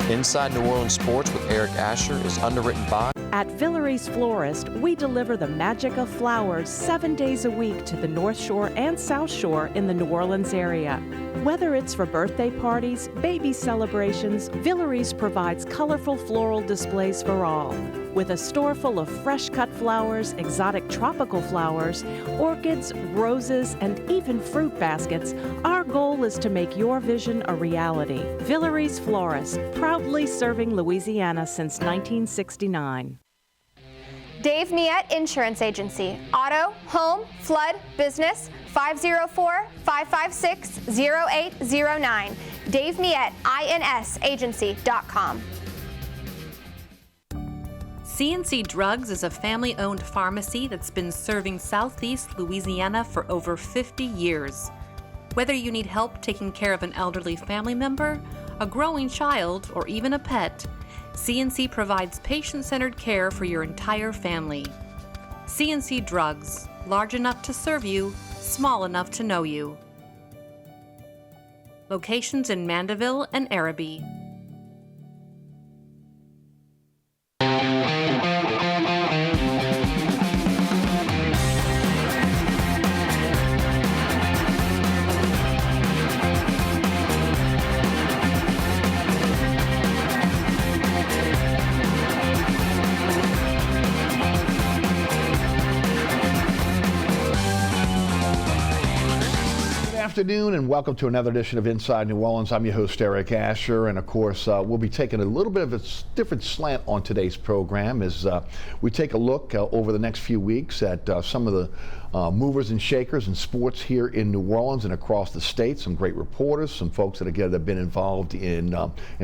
Inside New Orleans Sports with Eric Asher is underwritten by... At Villere's Florist, we deliver the magic of flowers 7 days a week to the North Shore and South Shore in the New Orleans area. Whether it's for birthday parties, baby celebrations, Villere's provides colorful floral displays for all. With a store full of fresh-cut flowers, exotic tropical flowers, orchids, roses, and even fruit baskets, our goal is to make your vision a reality. Villere's Florist, proudly serving Louisiana since 1969. Dave Miette Insurance Agency. Auto, home, flood, business, 504-556-0809. Dave Miette, INSagency.com. C&C Drugs is a family-owned pharmacy that's been serving Southeast Louisiana for over 50 years. Whether you need help taking care of an elderly family member, a growing child, or even a pet, C&C provides patient-centered care for your entire family. C&C Drugs, large enough to serve you, small enough to know you. Locations in Mandeville and Araby. Afternoon and welcome to another edition of Inside New Orleans. I'm your host Eric Asher, and of course we'll be taking a little bit of a different slant on today's program as we take a look over the next few weeks at some of the movers and shakers in sports here in New Orleans and across the state. Some great reporters, some folks that again have been involved in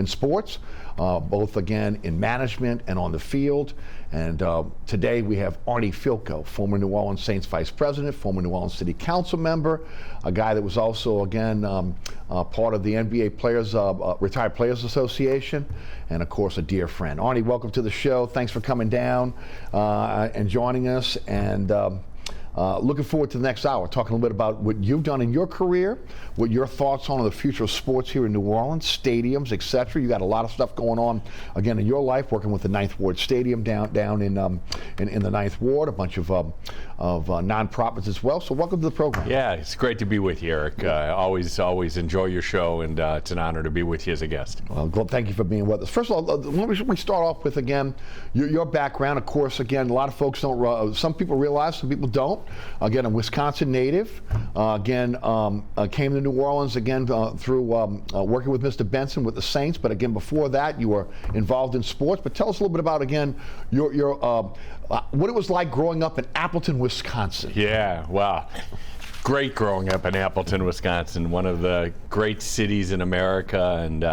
sports, both again in management and on the field. And today we have Arnie Fielkow, former New Orleans Saints Vice President, former New Orleans City Council member, a guy that was also again part of the NBA Retired Players Association, and of course a dear friend. Arnie, welcome to the show. Thanks for coming down and joining us, and looking forward to the next hour, talking a little bit about what you've done in your career, what your thoughts on the future of sports here in New Orleans, stadiums, etc. You got a lot of stuff going on, again, in your life, working with the 9th Ward Stadium down in the 9th Ward, a bunch of nonprofits as well. So welcome to the program. Yeah, it's great to be with you, Eric. Always enjoy your show, and it's an honor to be with you as a guest. Well, thank you for being with us. First of all, we start off with, again, your background. Of course, again, a lot of folks don't, some people realize, some people don't. Again, a Wisconsin native. Came to New Orleans again through working with Mr. Benson with the Saints. But again, before that, you were involved in sports. But tell us a little bit about, again, your what it was like growing up in Appleton, Wisconsin. Yeah, wow. Great growing up in Appleton, Wisconsin, one of the great cities in America, and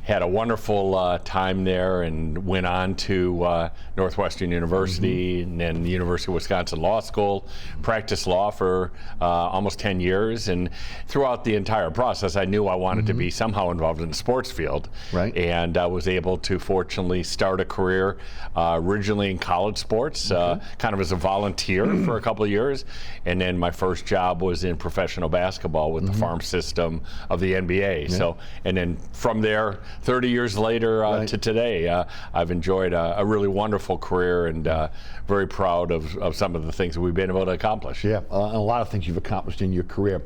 had a wonderful time there, and went on to Northwestern University, and then the University of Wisconsin Law School, practiced law for almost 10 years, and throughout the entire process I knew I wanted to be somehow involved in the sports field, right? And I was able to fortunately start a career originally in college sports, kind of as a volunteer for a couple of years, and then my first job was in professional basketball with the farm system of the NBA. Yeah. So, and then from there, 30 years later to today, I've enjoyed a really wonderful career, and very proud of some of the things that we've been able to accomplish. Yeah, and a lot of things you've accomplished in your career.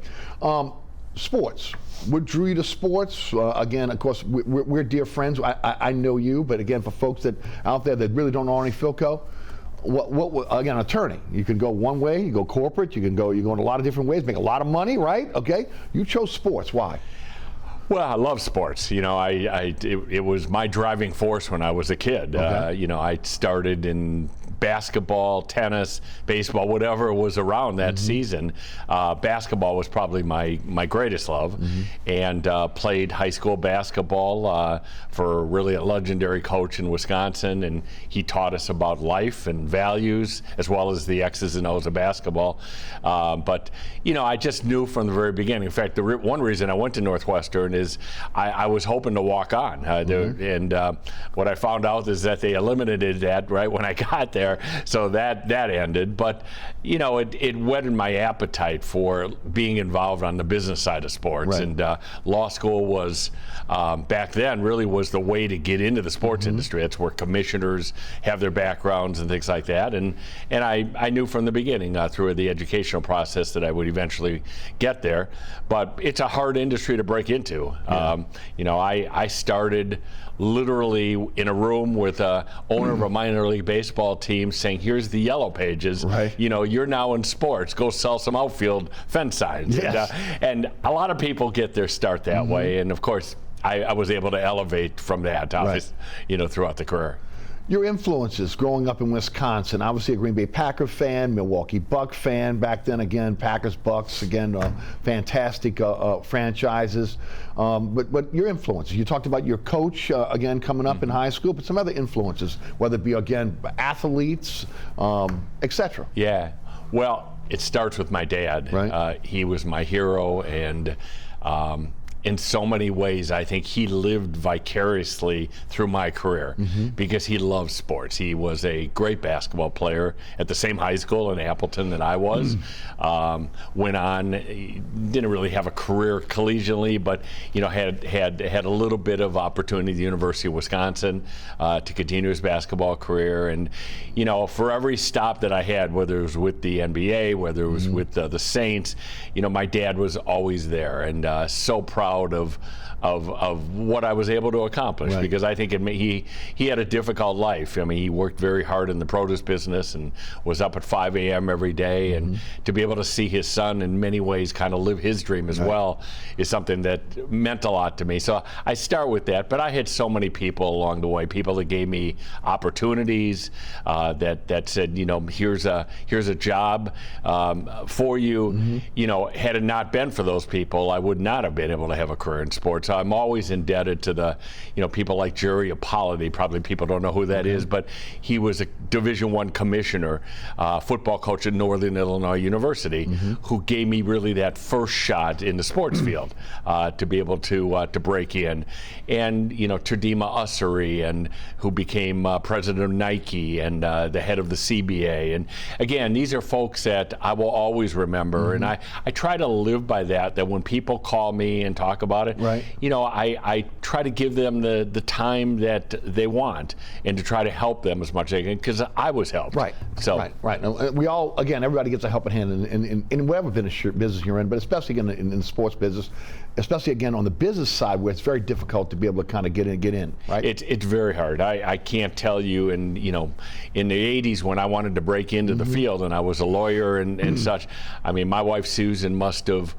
Sports. What drew you to sports? Again, of course, we're dear friends. I know you, but again, for folks that out there that really don't know Arnie Fielkow, again, attorney. You can go one way, you go corporate, you go in a lot of different ways, make a lot of money, right? Okay, you chose sports. Why? Well, I love sports. You know, it was my driving force when I was a kid. Okay. You know, I started in basketball, tennis, baseball, whatever was around that season. Basketball was probably my greatest love, and played high school basketball for really a legendary coach in Wisconsin, and he taught us about life and values as well as the X's and O's of basketball. But, you know, I just knew from the very beginning. In fact, one reason I went to Northwestern is I was hoping to walk on. And what I found out is that they eliminated that right when I got there. there. So that ended. But, you know, it whetted my appetite for being involved on the business side of sports. Right. And law school was, back then, really was the way to get into the sports industry. That's where commissioners have their backgrounds and things like that. And I knew from the beginning through the educational process that I would eventually get there. But it's a hard industry to break into. You know, I started literally in a room with a owner of a minor league baseball team saying, here's the yellow pages. Right. You know, you're now in sports. Go sell some outfield fence signs. Yes. And a lot of people get their start that way. And of course, I was able to elevate from that, you know, throughout the career. Your influences growing up in Wisconsin, obviously a Green Bay Packer fan, Milwaukee Buck fan, back then again, Packers, Bucks, again, fantastic franchises. But your influences, you talked about your coach, again, coming up in high school, but some other influences, whether it be, again, athletes, etc. Yeah, well, it starts with my dad. Right. He was my hero, and in so many ways, I think he lived vicariously through my career because he loved sports. He was a great basketball player at the same high school in Appleton that I was. Went on, didn't really have a career collegially, but you know, had a little bit of opportunity at the University of Wisconsin to continue his basketball career. And you know, for every stop that I had, whether it was with the NBA, whether it was with the Saints, you know, my dad was always there, and so proud of what I was able to accomplish, because I think he had a difficult life. I mean, he worked very hard in the produce business and was up at 5 a.m. every day, and to be able to see his son in many ways kind of live his dream as well is something that meant a lot to me. So I start with that, but I had so many people along the way, people that gave me opportunities, that said, you know, here's a job for you. You know, had it not been for those people, I would not have been able to have a career in sports. I'm always indebted to the, you know, people like Jerry Apollotti. Probably people don't know who that is, but he was a Division I commissioner, football coach at Northern Illinois University, who gave me really that first shot in the sports field to be able to break in. And you know, Terdima Ussery, and who became president of Nike and the head of the CBA. And again, these are folks that I will always remember, and I try to live by that when people call me and talk about it, you know, I try to give them the time that they want, and to try to help them as much as I can, because I was helped. So Now, we all, again, everybody gets a helping hand in whatever business you're in, but especially in the sports business, especially again on the business side, where it's very difficult to be able to kind of get in, right? It's very hard. I can't tell you, and you know, in the 80s when I wanted to break into the field and I was a lawyer and such, I mean, my wife Susan must have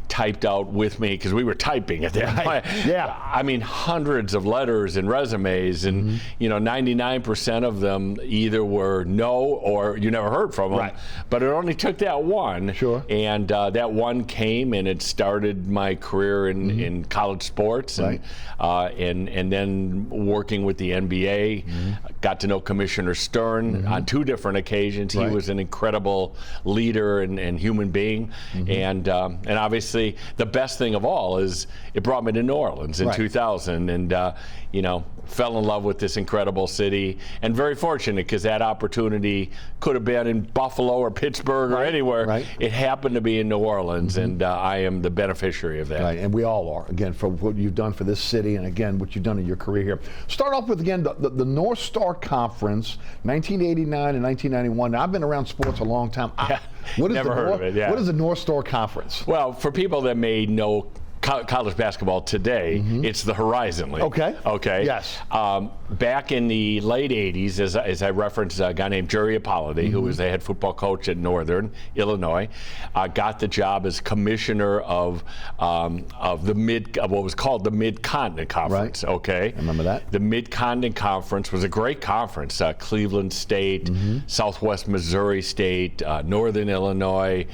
typed out with me, because we were typing at that point. Yeah. I mean, hundreds of letters and resumes, and you know, 99% of them either were no or you never heard from them. But it only took that one. And that one came, and it started my career in college sports, and then working with the NBA. Got to know Commissioner Stern on 2 different occasions. He was an incredible leader and human being, and obviously the best thing of all is it brought me to New Orleans in 2000, and you know, fell in love with this incredible city, and very fortunate, because that opportunity could have been in Buffalo or Pittsburgh or anywhere. It happened to be in New Orleans, and I am the beneficiary of that. And we all are, again, for what you've done for this city, and again, what you've done in your career here. Start off with, again, the North Star Conference, 1989 and 1991. Now, I've been around sports a long time. Never heard of it. What is the North Star Conference? Well, for people that may know college basketball today, it's the Horizon League. Okay. Yes. Back in the late 80s, as I referenced, a guy named Jerry Apollotti, who was the head football coach at Northern Illinois, got the job as commissioner of what was called the Mid-Continent Conference. I remember that. The Mid-Continent Conference was a great conference. Cleveland State, Southwest Missouri State, Northern Illinois,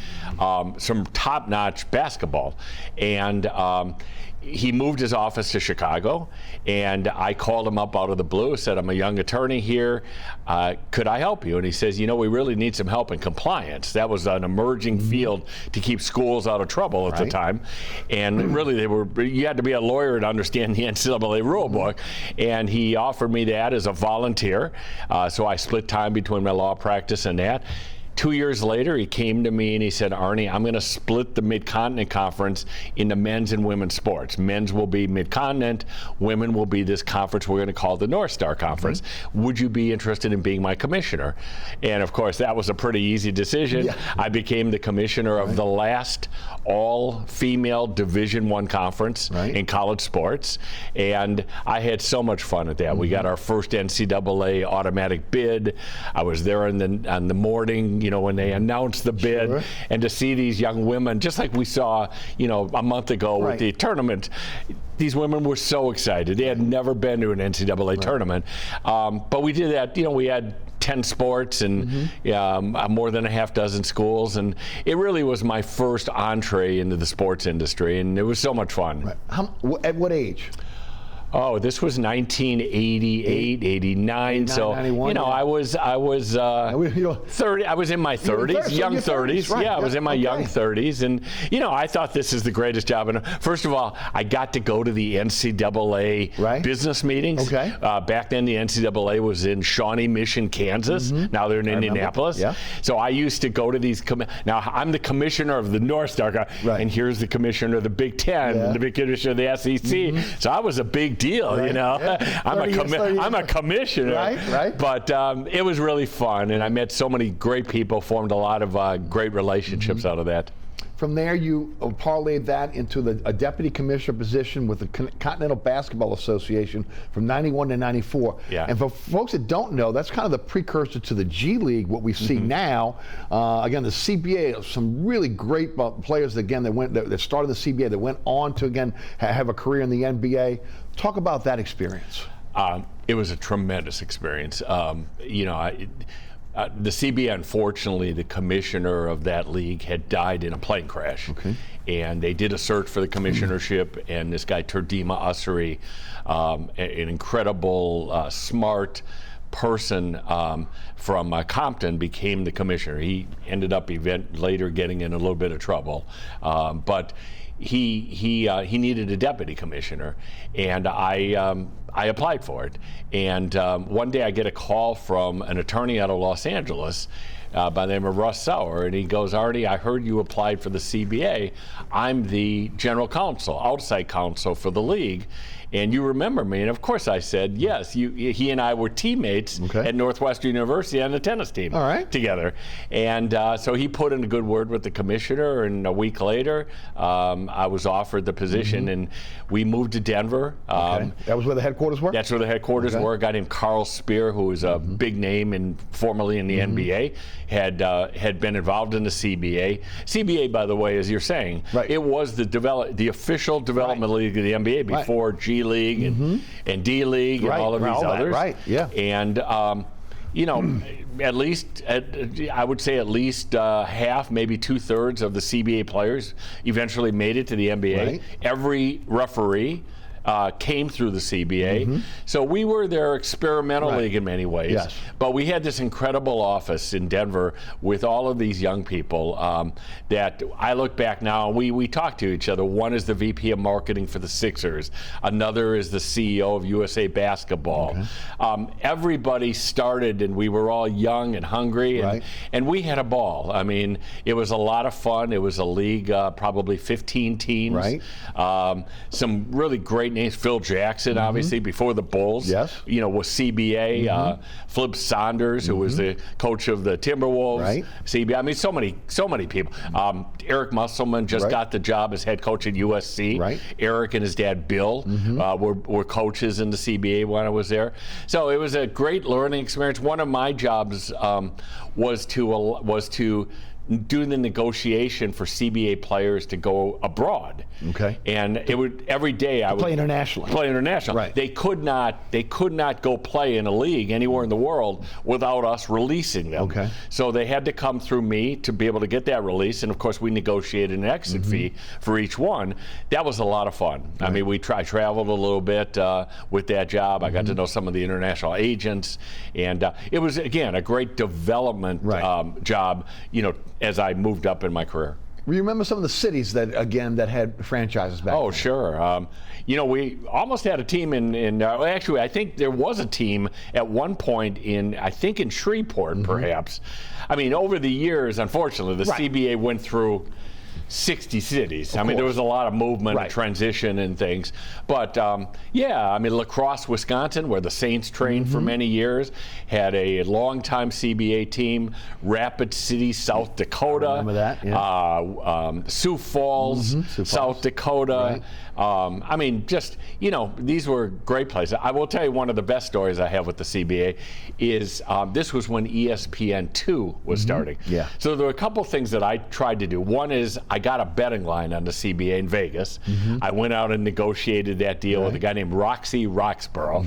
some top-notch basketball, and he moved his office to Chicago, and I called him up out of the blue, said, I'm a young attorney here, could I help you? And he says, we really need some help in compliance. That was an emerging field to keep schools out of trouble at the time. And really, you had to be a lawyer to understand the NCAA rule book. And he offered me that as a volunteer. So I split time between my law practice and that. 2 years later, he came to me and he said, Arnie, I'm going to split the Mid-Continent Conference into men's and women's sports. Men's will be Mid-Continent, women will be this conference we're going to call the North Star Conference. Would you be interested in being my commissioner? And of course, that was a pretty easy decision. I became the commissioner of the last all-female Division I conference in college sports, and I had so much fun at that. We got our first NCAA automatic bid. I was there on the morning, when they announced the bid, and to see these young women, just like we saw, a month ago with the tournament, these women were so excited. They had never been to an NCAA tournament. But we did that, we had 10 sports and more than a half dozen schools, and it really was my first entree into the sports industry, and it was so much fun. At what age? Oh, this was 1988, 89. So 91, I was 30. I was in my 30s, young 30s. Right. Yeah, I was in my young 30s, and I thought this is the greatest job. And first of all, I got to go to the NCAA business meetings. Back then, the NCAA was in Shawnee Mission, Kansas. Now they're in Indianapolis. So I used to go to these. Now I'm the commissioner of the North Star, and here's the commissioner of the Big Ten, and the big commissioner of the SEC. So I was a big deal, I'm a commissioner, but it was really fun, and I met so many great people, formed a lot of great relationships out of that. From there, you parlayed that into a deputy commissioner position with the Continental Basketball Association from 91 to 94. And for folks that don't know, that's kind of the precursor to the G League, what we see now. Again, the CBA, some really great players, again, that started the CBA, that went on to, again, have a career in the NBA. Talk about that experience. It was a tremendous experience. The CBA, unfortunately, the commissioner of that league had died in a plane crash. And they did a search for the commissionership, and this guy, Turdima Ussery, an incredible, smart person from Compton, became the commissioner. He ended up later getting in a little bit of trouble. But he needed a deputy commissioner, and I applied for it. And one day I get a call from an attorney out of Los Angeles by the name of Russ Sauer, and he goes, Arnie, I heard you applied for the CBA. I'm the general counsel, outside counsel for the league. And you remember me? And of course I said, yes. He and I were teammates at Northwestern University on the tennis team together. And so he put in a good word with the commissioner, and a week later, I was offered the position, and we moved to Denver. That was where the headquarters were? That's where the headquarters were. A guy named Carl Spear, who was a big name formerly in the NBA, had been involved in the CBA. CBA, by the way, as you're saying, it was the official development league of the NBA before G League and D League and all of these others. And at least, I would say at least half, maybe 2/3 of the CBA players eventually made it to the NBA. Every referee came through the CBA. So we were their experimental league in many ways. But we had this incredible office in Denver with all of these young people that I look back now, we talk to each other. One is the VP of marketing for the Sixers. Another is the CEO of USA Basketball. Everybody started, and we were all young and hungry, and we had a ball. I mean, it was a lot of fun. It was a league, probably 15 teams. Some really great names. Phil Jackson, obviously, before the Bulls, was CBA. Flip Saunders, who was the coach of the Timberwolves, CBA. I mean, so many people. Eric Musselman just got the job as head coach at USC. Eric and his dad Bill were coaches in the CBA when I was there. So it was a great learning experience. One of my jobs was to do the negotiation for CBA players to go abroad. Okay. And it would every day I would play internationally. Play international. Right. They could not go play in a league anywhere in the world without us releasing them. Okay. So they had to come through me to be able to get that release, and of course we negotiated an exit fee for each one. That was a lot of fun. Right. I mean, I traveled a little bit with that job. I got to know some of the international agents, and it was again a great development job. You know, as I moved up in my career. You remember some of the cities that had franchises back then? Oh, sure. You know, we almost had a team in actually, I think there was a team at one point in Shreveport, perhaps. I mean, over the years, unfortunately, the CBA went through 60 cities. I mean, there was a lot of movement and transition and things. But, yeah, I mean, La Crosse, Wisconsin, where the Saints trained for many years, had a long-time CBA team. Rapid City, South Dakota. I remember that, yeah. Sioux Falls, South Dakota. I mean, just, you know, these were great places. I will tell you one of the best stories I have with the CBA is this was when ESPN2 was starting. Yeah. So there were a couple things that I tried to do. One is I got a betting line on the CBA in Vegas. I went out and negotiated that deal with a guy named Roxy Roxborough.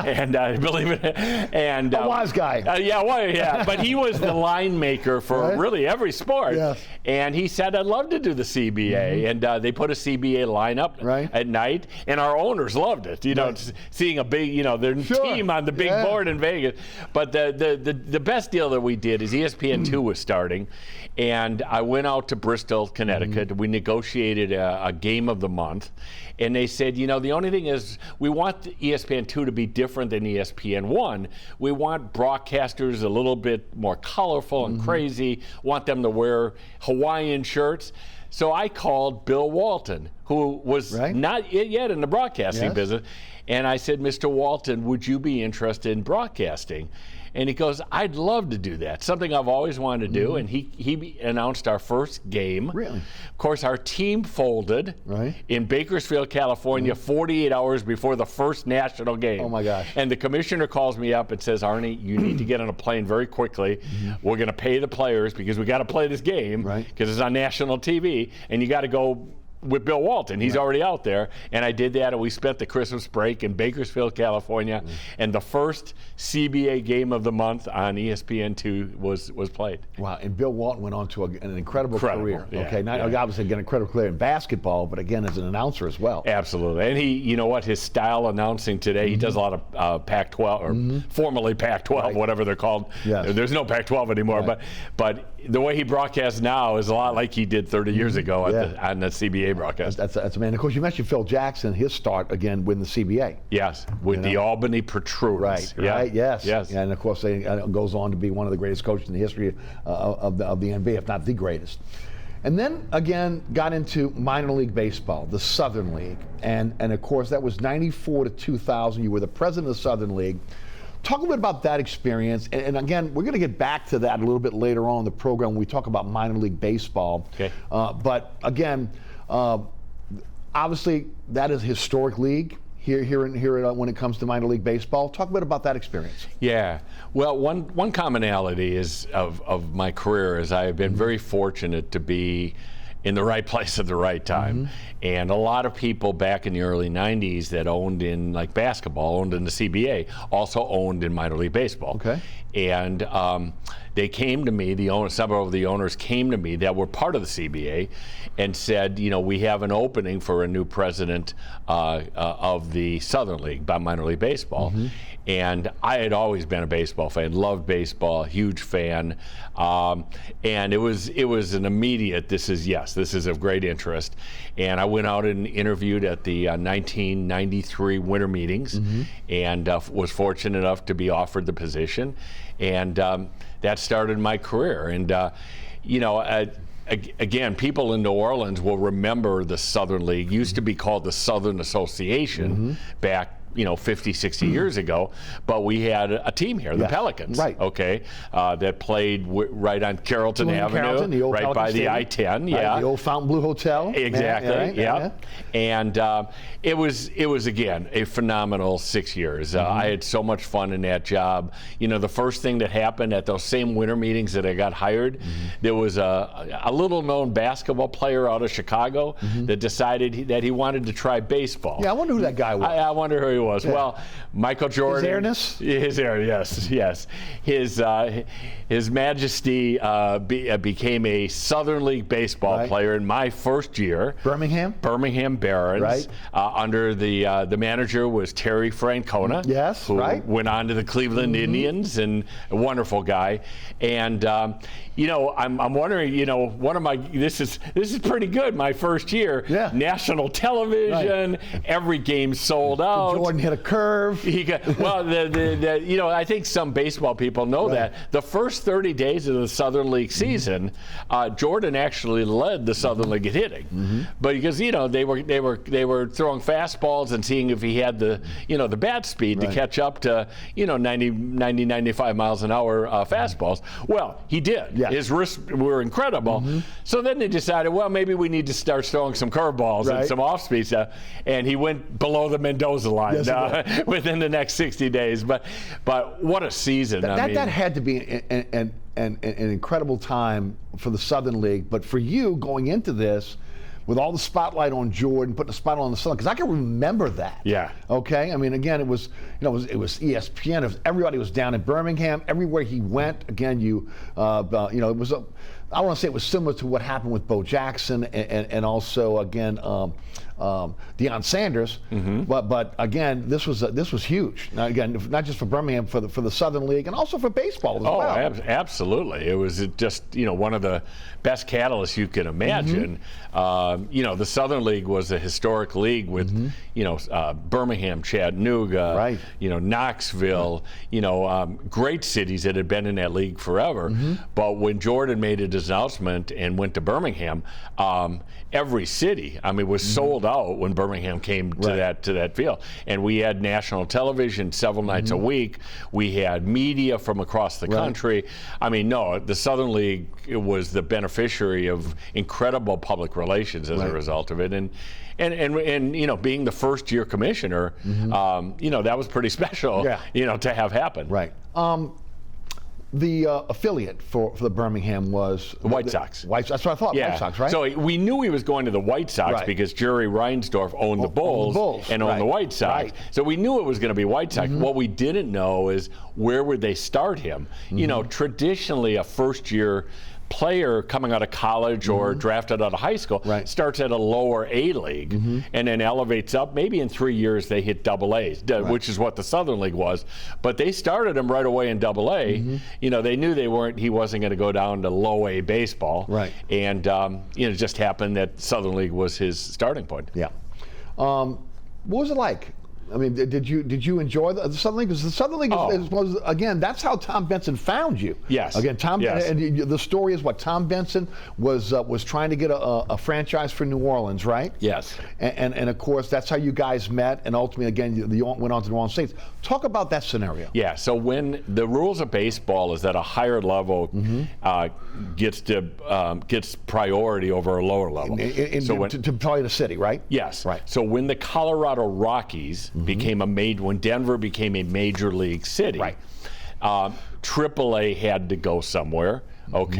And believe it, and a wise guy. Yeah, but he was the line maker for really every sport. Yes. And he said, I'd love to do the CBA. And they put a CBA lineup at night, and our owners loved it. You know, seeing a big, you know, their team on the big board in Vegas. But the best deal that we did is ESPN2 was starting, and I went out to Bristol, Connecticut. We negotiated a game of the month, and they said, you know, the only thing is we want ESPN2 to be different than ESPN1. We want broadcasters a little bit more colorful and crazy, want them to wear Hawaiian shirts. So I called Bill Walton, who was not yet in the broadcasting business, and I said, Mr. Walton, would you be interested in broadcasting? And he goes, I'd love to do that. Something I've always wanted to do. And he announced our first game. Really? Of course, our team folded in Bakersfield, California, 48 hours before the first national game. Oh, my gosh. And the commissioner calls me up and says, Arnie, you need to get on a plane very quickly. We're going to pay the players because we got to play this game because it's on national TV. And you got to go with Bill Walton. He's already out there. And I did that, and we spent the Christmas break in Bakersfield, California. And the first CBA game of the month on ESPN2 was played. Wow, and Bill Walton went on to an incredible career. Okay, not obviously an incredible career in basketball, but again as an announcer as well. Absolutely. And he, you know what, his style announcing today, he does a lot of Pac-12, or formerly Pac-12, whatever they're called. Yes. There's no Pac-12 anymore, but the way he broadcasts now is a lot like he did 30 years ago on the CBA broadcast. That's amazing. Of course, you mentioned Phil Jackson, his start again with the CBA. Yes, with the Albany Protruders. Yes. Yes. And of course, he goes on to be one of the greatest coaches in the history of the NBA, if not the greatest. And then again, got into minor league baseball, the Southern League, and of course that was '94 to 2000. You were the president of the Southern League. Talk a bit about that experience, and again, we're going to get back to that a little bit later on in the program when we talk about minor league baseball. Okay. But again, obviously that is a historic league here when it comes to minor league baseball. Talk a bit about that experience. Yeah. Well, one commonality is of my career is I have been very fortunate to be in the right place at the right time. And a lot of people back in the early 90s that owned in like basketball, owned in the CBA, also owned in minor league baseball. Okay. And they came to me, several of the owners came to me that were part of the CBA and said, you know, we have an opening for a new president of the Southern League, by minor league baseball. And I had always been a baseball fan, loved baseball, huge fan. And it was an immediate, this is of great interest. And I went out and interviewed at the 1993 winter meetings and was fortunate enough to be offered the position. And that started my career. And, you know, again, people in New Orleans will remember the Southern League. Used to be called the Southern Association back 50, 60 years ago, but we had a team here, the Pelicans, right? Okay, that played right on Carrollton Avenue, the old right Pelican by Stadium. the I-10, right, the old Fontainebleau Hotel. Exactly, and it was again a phenomenal 6 years. I had so much fun in that job. The first thing that happened at those same winter meetings that I got hired, there was a little-known basketball player out of Chicago that decided that he wanted to try baseball. Yeah, I wonder who that guy was. I wonder who he was. Yeah. Well, Michael Jordan. His airness? Yes. His Majesty became a Southern League baseball player in my first year. Birmingham Barons. Right. Under the manager was Terry Francona. Yes. Who went on to the Cleveland Indians, and a wonderful guy. And I'm wondering. One of my this is pretty good. My first year. Yeah. National television. Every game sold out. Jordan hit a curve. He got, well, I think some baseball people know that the first 30 days of the Southern League season, Jordan actually led the Southern League at hitting, but because they were throwing fastballs and seeing if he had the bat speed to catch up to 90, 95 miles an hour fastballs. Well, he did. Yeah. His wrists were incredible. So then they decided, well, maybe we need to start throwing some curveballs and some off-speed stuff, and he went below the Mendoza line within the next 60 days. But what a season! That had to be an incredible time for the Southern League. But for you going into this, with all the spotlight on Jordan, putting the spotlight on the Southern, because I can remember that. Yeah. Okay. I mean, again, it was ESPN. Everybody was down in Birmingham. Everywhere he went, again, it was I want to say it was similar to what happened with Bo Jackson and also again Deion Sanders, but again this was huge. Now again, not just for Birmingham, for the Southern League and also for baseball as well. Absolutely. It was just one of the best catalysts you can imagine. The Southern League was a historic league with Birmingham, Chattanooga, Knoxville, great cities that had been in that league forever. But when Jordan made his announcement and went to Birmingham, every city, was sold out when Birmingham came to that field. And we had national television several nights a week. We had media from across the country. The Southern League was the beneficiary of incredible public relations as a result of it. And being the first year commissioner, that was pretty special, to have happen. Right. The affiliate for the Birmingham was the White Sox. That's what I thought. White Sox, right? So we knew he was going to the White Sox because Jerry Reinsdorf owned the Bulls and owned the White Sox. So we knew it was going to be White Sox. What we didn't know is where would they start him. Traditionally a first-year player coming out of college or drafted out of high school starts at a lower A league and then elevates up. Maybe in 3 years they hit AA, which is what the Southern League was. But they started him right away in AA. They knew he wasn't going to go down to low A baseball. And it just happened that Southern League was his starting point. Yeah. What was it like? Did you enjoy the Southern League? Because the Southern League was again, that's how Tom Benson found you. Yes. Again, and the story is what Tom Benson was trying to get a franchise for New Orleans, right? Yes. And of course, that's how you guys met, and ultimately, again, you went on to New Orleans Saints. Talk about that scenario. Yeah. So when the rules of baseball is that a higher level gets priority over a lower level. To play the city, right? Yes. Right. So when the Colorado Rockies when Denver became a major league city, AAA had to go somewhere, and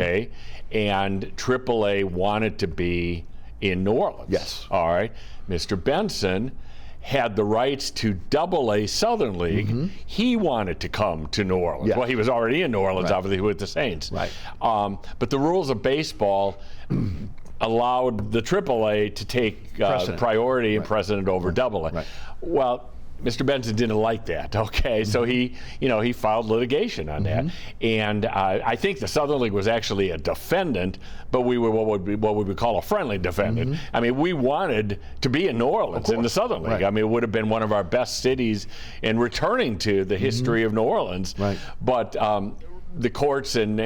AAA wanted to be in New Orleans. Yes. All right. Mr. Benson had the rights to AA Southern League. He wanted to come to New Orleans. Yes. Well, he was already in New Orleans, obviously, with the Saints. Right. But the rules of baseball allowed the AAA to take priority and precedent over AA. Right. Well, Mr. Benson didn't like that. So he filed litigation on that, and I think the Southern League was actually a defendant, but we were what would we call a friendly defendant. We wanted to be in New Orleans in the Southern League. It would have been one of our best cities in returning to the history of New Orleans. Right. But the courts and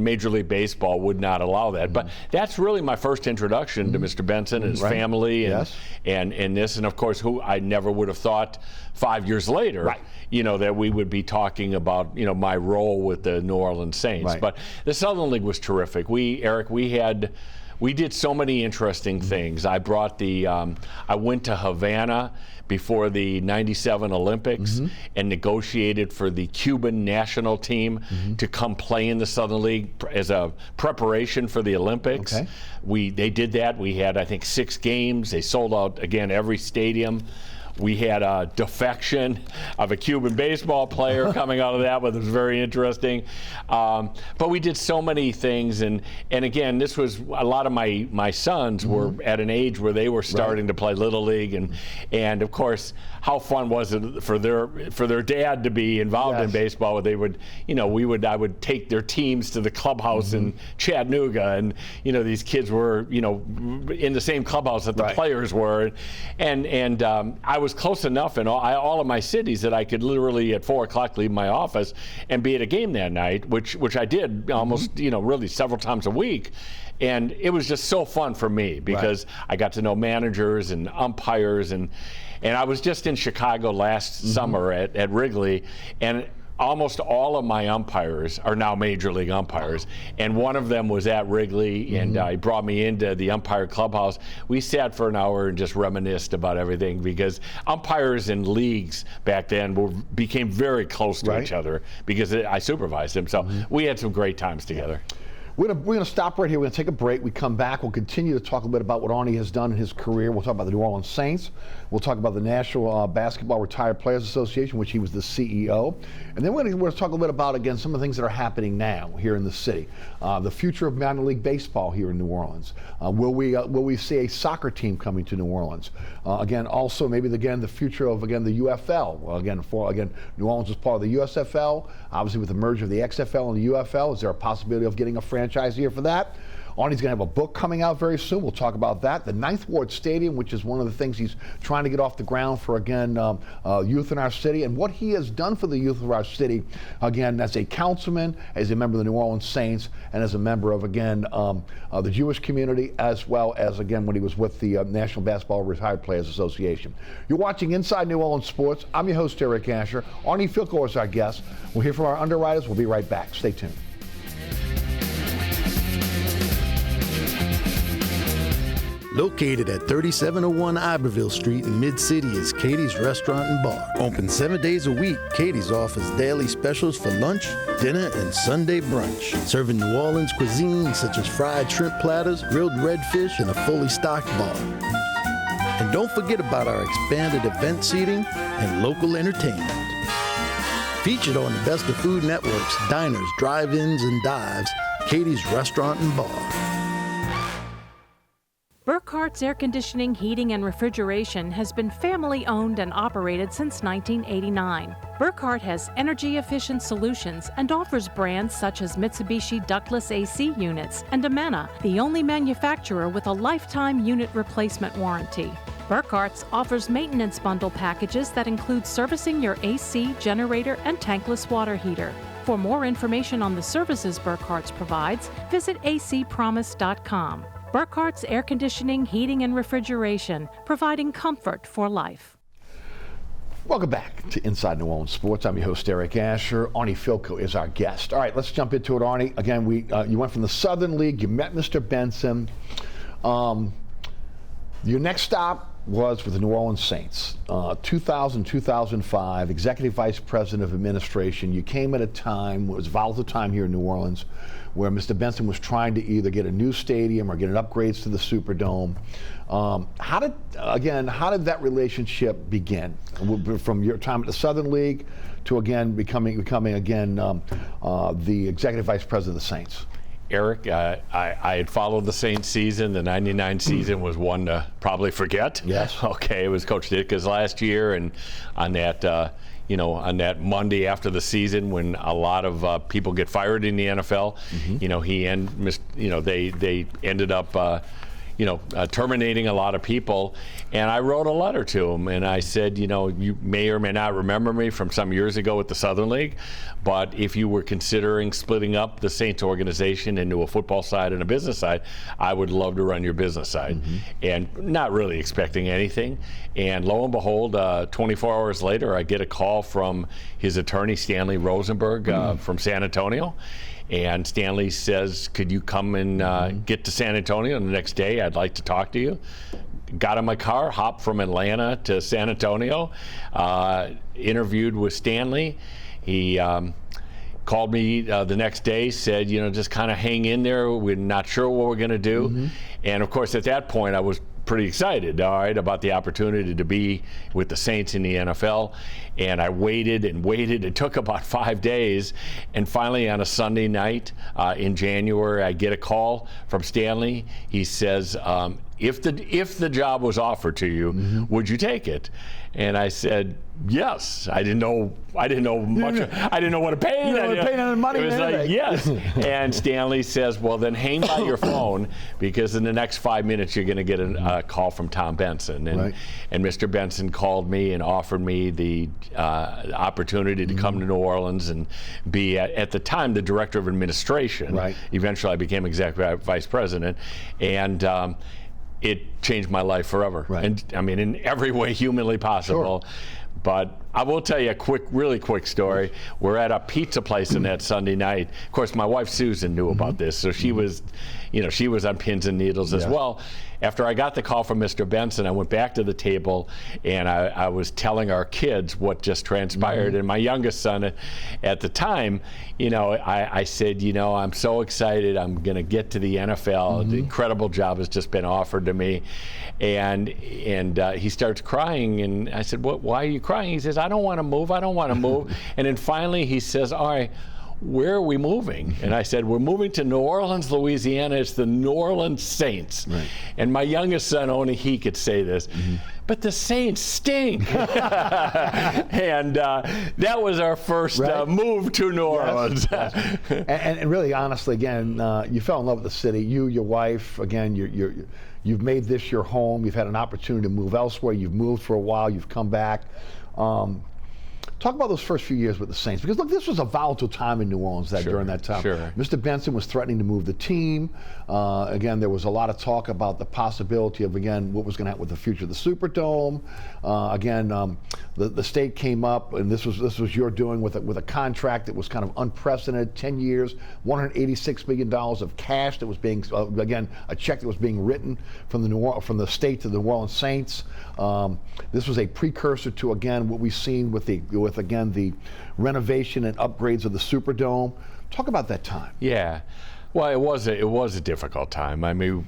Major League Baseball would not allow that. But that's really my first introduction to Mr. Benson and his family and this. And of course, who I never would have thought 5 years later, that we would be talking about, my role with the New Orleans Saints. But the Southern League was terrific. We did so many interesting things. I brought I went to Havana before the '97 Olympics and negotiated for the Cuban national team to come play in the Southern League as a preparation for the Olympics. They did that. We had, I think, 6 games. They sold out, again, every stadium. We had a defection of a Cuban baseball player coming out of that, which was very interesting. But we did so many things, and again, this was a lot of my sons were at an age where they were starting to play Little League, and of course, how fun was it for their dad to be involved in baseball? They would, I would take their teams to the clubhouse in Chattanooga, and these kids were, in the same clubhouse that the players were, and I was close enough in all of my cities that I could literally at 4 o'clock leave my office and be at a game that night, which I did almost, really several times a week. And it was just so fun for me because I got to know managers and umpires, and I was just in Chicago last summer at Wrigley, and almost all of my umpires are now Major League umpires, and one of them was at Wrigley, and he brought me into the umpire clubhouse. We sat for an hour and just reminisced about everything, because umpires in leagues back then became very close to each other because I supervised them. So we had some great times together. We're going to stop right here. We're going to take a break. We come back. We'll continue to talk a bit about what Arnie has done in his career. We'll talk about the New Orleans Saints. We'll talk about the National Basketball Retired Players Association, which he was the CEO. And then we're going to talk a little bit about, again, some of the things that are happening now here in the city. The future of minor league baseball here in New Orleans. Will we see a soccer team coming to New Orleans? Again, also maybe the future of the UFL. New Orleans is part of the USFL. Obviously, with the merger of the XFL and the UFL, is there a possibility of getting a franchise here for that? Arnie's going to have a book coming out very soon. We'll talk about that. The Ninth Ward Stadium, which is one of the things he's trying to get off the ground for, again, youth in our city, and what he has done for the youth of our city, again, as a councilman, as a member of the New Orleans Saints, and as a member of, again, the Jewish community, as well as, again, when he was with the National Basketball Retired Players Association. You're watching Inside New Orleans Sports. I'm your host, Eric Asher. Arnie Fielkow is our guest. We'll hear from our underwriters. We'll be right back. Stay tuned. Located at 3701 Iberville Street in Mid-City is Katie's Restaurant and Bar. Open 7 days a week, Katie's offers daily specials for lunch, dinner, and Sunday brunch. Serving New Orleans cuisine such as fried shrimp platters, grilled redfish, and a fully stocked bar. And don't forget about our expanded event seating and local entertainment. Featured on the Best of Food Network's diners, drive-ins, and dives, Katie's Restaurant and Bar. Burkhart's Air Conditioning, Heating, and Refrigeration has been family-owned and operated since 1989. Burkhart has energy-efficient solutions and offers brands such as Mitsubishi ductless AC units and Amana, the only manufacturer with a lifetime unit replacement warranty. Burkhart's offers maintenance bundle packages that include servicing your AC, generator, and tankless water heater. For more information on the services Burkhart's provides, visit acpromise.com. Burkhart's Air Conditioning, Heating, and Refrigeration, providing comfort for life. Welcome back to Inside New Orleans Sports. I'm your host, Eric Asher. Arnie Fielkow is our guest. All right, let's jump into it, Arnie. Again, you went from the Southern League. You met Mr. Benson. Your next stop was with the New Orleans Saints. 2000-2005, Executive Vice President of Administration. You came at a time, it was a volatile time here in New Orleans, where Mr. Benson was trying to either get a new stadium or get an upgrades to the Superdome. How did that relationship begin? From your time at the Southern League to again becoming the Executive Vice President of the Saints? Eric, I had followed the Saints season. The '99 season was one to probably forget. Yes. Okay, it was Coach Ditka's last year, and on that, on that Monday after the season, when a lot of people get fired in the NFL, they ended up, terminating a lot of people. And I wrote a letter to him, and I said, you may or may not remember me from some years ago with the Southern League, but if you were considering splitting up the Saints organization into a football side and a business side, I would love to run your business side. And not really expecting anything. And lo and behold, 24 hours later, I get a call from his attorney, Stanley Rosenberg, from San Antonio. And Stanley says, could you come and get to San Antonio the next day? I'd like to talk to you. Got in my car, hopped from Atlanta to San Antonio, interviewed with Stanley. He called me the next day, said, just kind of hang in there. We're not sure what we're going to do. And of course, at that point, I was pretty excited, about the opportunity to be with the Saints in the NFL. And I waited and waited. It took about 5 days. And finally, on a Sunday night in January, I get a call from Stanley. He says, if the job was offered to you, would you take it? And I said, yes. I didn't know much. I didn't know what to pay. You didn't know what to pay any money. It was like, yes. And Stanley says, well, then hang by your phone, because in the next 5 minutes you're going to get a call from Tom Benson. And Mr. Benson called me and offered me the opportunity to come to New Orleans and be, at the time, the director of administration. Eventually I became executive vice president. And it changed my life forever. And I mean, in every way humanly possible. But I will tell you a really quick story. We're at a pizza place on that Sunday night. Of course, my wife Susan knew about this, so she was, she was on pins and needles as well. After I got the call from Mr. Benson, I went back to the table and I was telling our kids what just transpired. And my youngest son at the time, I said, I'm so excited. I'm going to get to the NFL. The incredible job has just been offered to me. And he starts crying, and I said, why are you crying? He says, I don't want to move. I don't want to move. And then finally he says, all right, where are we moving? And I said, we're moving to New Orleans, Louisiana. It's the New Orleans Saints. And my youngest son, only he could say this, but the Saints stink. And that was our first move to New Orleans. And really, honestly, again, you fell in love with the city. You, your wife, again, you've made this your home. You've had an opportunity to move elsewhere. You've moved for a while. You've come back. Talk about those first few years with the Saints, because look, this was a volatile time in New Orleans during that time. Mr. Benson was threatening to move the team. Again, there was a lot of talk about the possibility of, again, what was going to happen with the future of the Superdome. The state came up, and this was your doing with a contract that was kind of unprecedented. 10 years, $186 million of cash that was being, again, a check that was being written from the state to the New Orleans Saints. This was a precursor to, again, what we've seen with the renovation and upgrades of the Superdome. Talk about that time. Yeah. Well, it was a difficult time. I mean,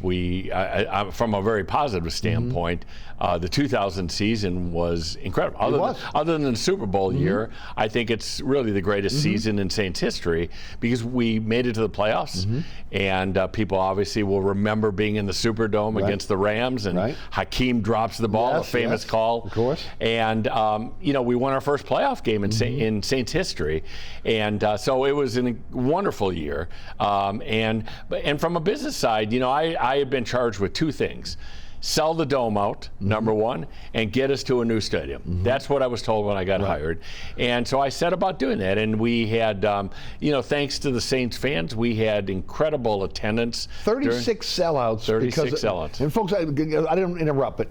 from a very positive standpoint, the 2000 season was incredible. Other than the Super Bowl year, I think it's really the greatest season in Saints history, because we made it to the playoffs, and people obviously will remember being in the Superdome against the Rams, and Hakeem drops the ball, a famous call. Of course. And we won our first playoff game in Saints history, and so it was a wonderful year. And from a business side, I had been charged with two things: sell the dome out, number one, and get us to a new stadium. That's what I was told when I got hired. And so I set about doing that. And we had, thanks to the Saints fans, we had incredible attendance. 36 sellouts. 36 sellouts. And folks, I didn't interrupt, but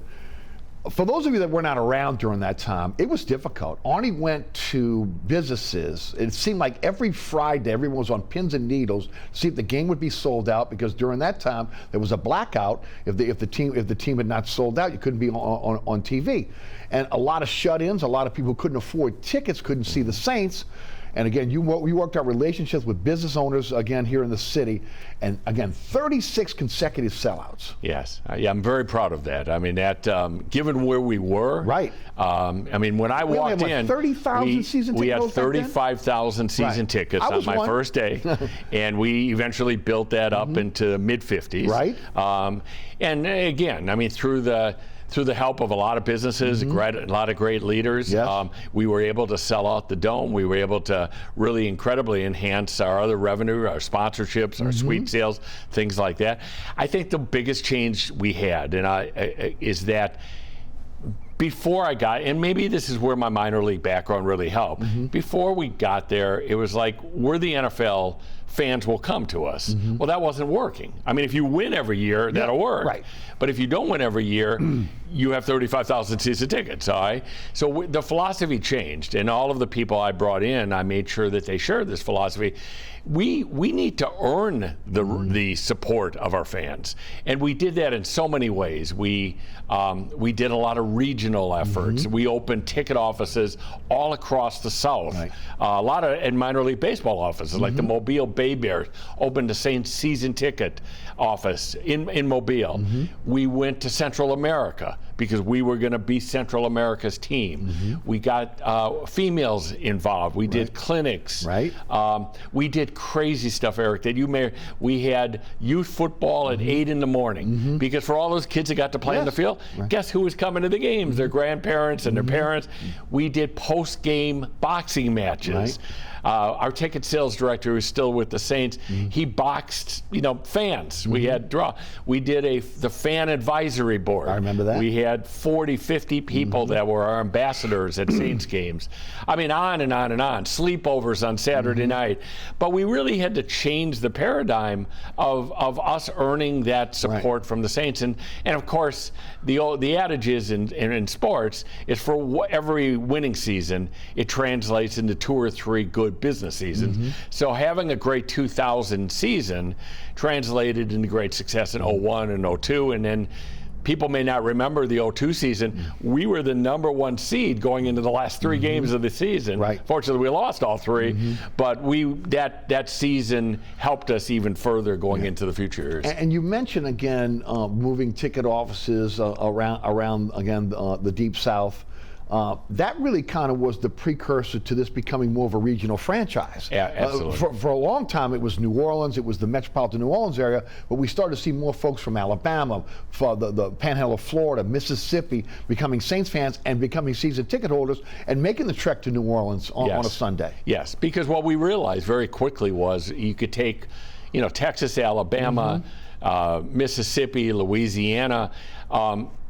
for those of you that were not around during that time, it was difficult. Arnie went to businesses. It seemed like every Friday, everyone was on pins and needles to see if the game would be sold out, because during that time there was a blackout. If the team had not sold out, you couldn't be on TV. And a lot of shut-ins, a lot of people who couldn't afford tickets couldn't see the Saints. And again, you worked out relationships with business owners, again, here in the city. And again, 36 consecutive sellouts. Yes. I'm very proud of that. I mean, that, given where we were. I mean, when I walked in, 30,000 season tickets. We had 35,000 season tickets on my first day. And we eventually built that up into mid-50s. And again, I mean, through the through the help of a lot of businesses, a lot of great leaders, Yes. we were able to sell out the Dome. We were able to really incredibly enhance our other revenue, our sponsorships, our suite sales, things like that. I think the biggest change we had is that before I got, and maybe this is where my minor league background really helped, before we got there, it was like, we're the NFL, fans will come to us. Well, that wasn't working. I mean, if you win every year, that'll work. Right. But if you don't win every year, you have 35,000 season tickets, all right? So the philosophy changed, and all of the people I brought in, I made sure that they shared this philosophy. We need to earn the support of our fans, and we did that in so many ways. We did a lot of regional efforts. We opened ticket offices all across the South. Right. A lot of and minor league baseball offices, like the Mobile Bay Bears, opened a Saints season ticket office in Mobile. We went to Central America because we were going to be Central America's team. We got females involved. We did clinics. Right. We did crazy stuff, Eric, that we had youth football at 8 in the morning because for all those kids that got to play on the field, guess who was coming to the games? Their grandparents and their parents. We did post-game boxing matches. Right. Our ticket sales director, who's still with the Saints, he boxed, fans. We had we did the fan advisory board. I remember that. We had 40, 50 people that were our ambassadors at Saints games. I mean, on and on and on. Sleepovers on Saturday night. But we really had to change the paradigm of us earning that support from the Saints. And of course, the adage is in sports is for every winning season, it translates into 2 or 3 good business seasons. So having a great 2000 season translated into great success in 01 and 02, and then people may not remember the 02 season. We were the #1 seed going into the last 3 games of the season. Right. Fortunately, we lost all 3, but that season helped us even further going into the future years. And you mentioned again moving ticket offices around again the Deep South. That really kind of was the precursor to this becoming more of a regional franchise. Yeah, absolutely. For a long time, it was New Orleans, it was the metropolitan New Orleans area, but we started to see more folks from Alabama, for the Panhandle of Florida, Mississippi, becoming Saints fans and becoming season ticket holders and making the trek to New Orleans on a Sunday. Yes, because what we realized very quickly was you could take, Texas, Alabama, Mississippi, Louisiana,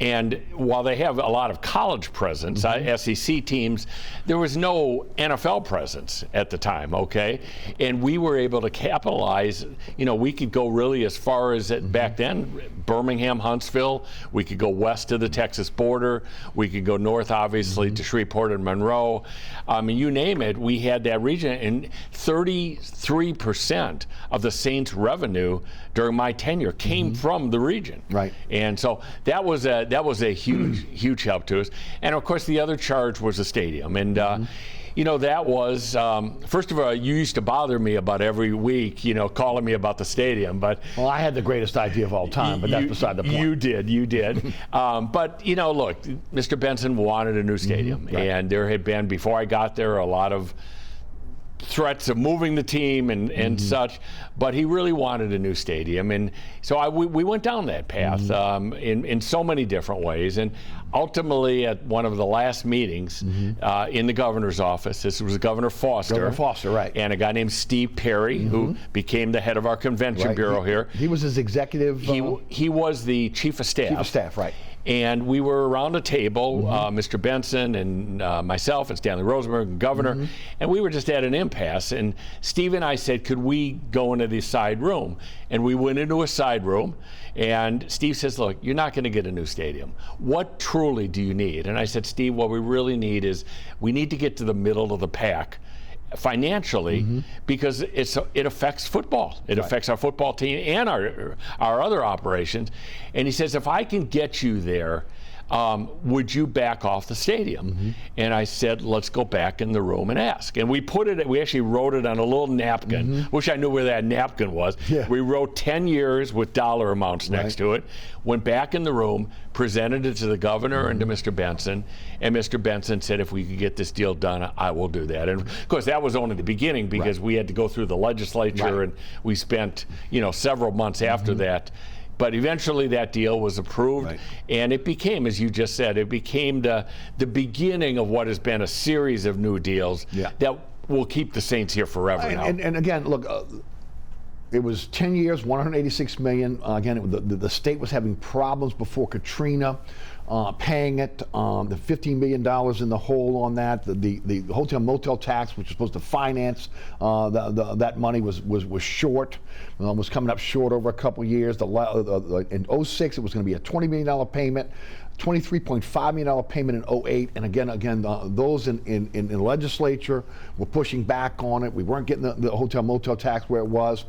and while they have a lot of college presence, SEC teams, there was no NFL presence at the time, okay? And we were able to capitalize, we could go really as far as back then, Birmingham, Huntsville, we could go west to the Texas border, we could go north, obviously, to Shreveport and Monroe. You name it, we had that region, and 33% of the Saints' revenue during my tenure came from the region. Right. And so that was a huge help to us. And of course, the other charge was the stadium. And that was first of all, you used to bother me about every week, calling me about the stadium. But well, I had the greatest idea of all time, but that's beside the point. You did. But look, Mr. Benson wanted a new stadium, and there had been before I got there a lot of threats of moving the team and such, but he really wanted a new stadium, and so we went down that path in so many different ways, and ultimately at one of the last meetings in the governor's office, this was Governor Foster, right, and a guy named Steve Perry, who became the head of our convention bureau here. He was his executive. He was the chief of staff. Chief of staff, right. And we were around a table, Mr. Benson and myself and Stanley Rosenberg, and Governor, and we were just at an impasse. And Steve and I said, could we go into the side room? And we went into a side room, and Steve says, look, you're not going to get a new stadium. What truly do you need? And I said, Steve, what we really need is we need to get to the middle of the pack financially, because it affects football. It affects our football team and our other operations. And he says, if I can get you there, would you back off the stadium? And I said, let's go back in the room and ask. And we actually wrote it on a little napkin. Wish I knew where that napkin was. We wrote 10 years with dollar amounts next to it, went back in the room, presented it to the governor and to Mr. Benson, and Mr. Benson said, if we could get this deal done, I will do that. And of course, that was only the beginning, because we had to go through the legislature, and we spent, several months after that But eventually that deal was approved, and it became, as you just said, it became the beginning of what has been a series of new deals that will keep the Saints here forever now. And again, look, it was 10 years, $186 million. Again, the state was having problems before Katrina. Paying it, the $15 million in the hole on that, the hotel motel tax, which was supposed to finance that money, was short, was coming up short over a couple of years. In 06, it was going to be a $20 million payment, $23.5 million payment in 08, and again, those in the legislature were pushing back on it. We weren't getting the hotel motel tax where it was.